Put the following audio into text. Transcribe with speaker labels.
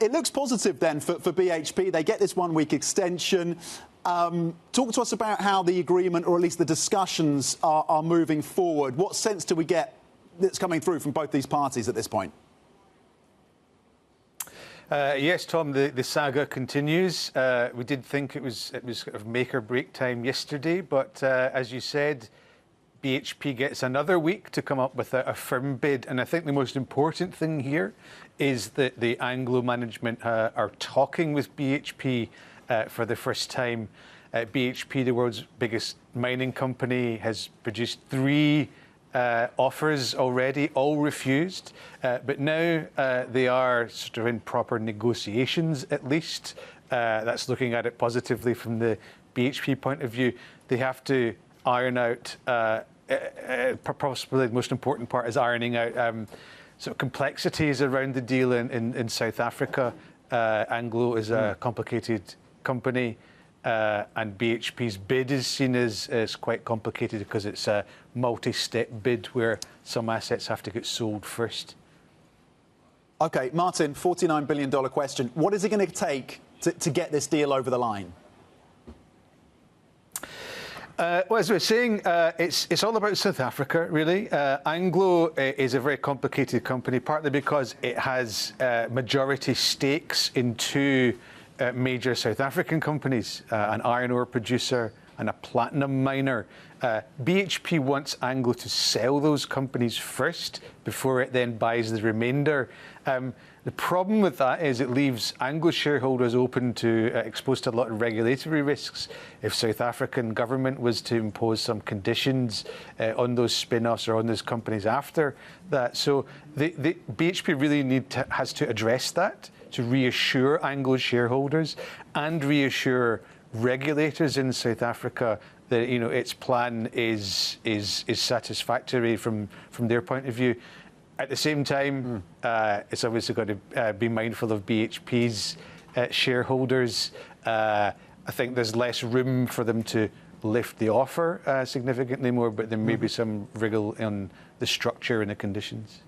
Speaker 1: It looks positive then for BHP. They get this one-week extension. Talk to us about how the agreement, or at least the discussions, are moving forward. What sense do we get that's coming through from both these parties at this point?
Speaker 2: Yes, Tom, the saga continues. We did think it was sort of make or break time yesterday, but as you said, BHP gets another week to come up with a firm bid. And I think the most important thing here is that the Anglo management are talking with BHP for the first time. BHP, the world's biggest mining company, has produced 3 offers already, all refused. But now they are sort of in proper negotiations, at least. That's looking at it positively from the BHP point of view. They have to iron out, possibly the most important part is ironing out sort of complexities around the deal in South Africa. Anglo is a complicated company, and BHP's bid is seen as quite complicated because it's a multi-step bid where some assets have to get sold first.
Speaker 1: OK, Martin, $49 billion question. What is it going to take to get this deal over the line?
Speaker 2: Well, as we were saying, it's all about South Africa, really. Anglo is a very complicated company, partly because it has majority stakes in 2 major South African companies, an iron ore producer and a platinum miner. BHP wants Anglo to sell those companies first before it then buys the remainder. The problem with that is it leaves Anglo shareholders exposed to a lot of regulatory risks. If South African government was to impose some conditions on those spin-offs or on those companies after that. So the BHP really has to address that to reassure Anglo shareholders and reassure regulators in South Africa that its plan is satisfactory from their point of view. At the same time, it's obviously got to be mindful of BHP's shareholders. I think there's less room for them to lift the offer significantly more, but there may be some wriggle on the structure and the conditions.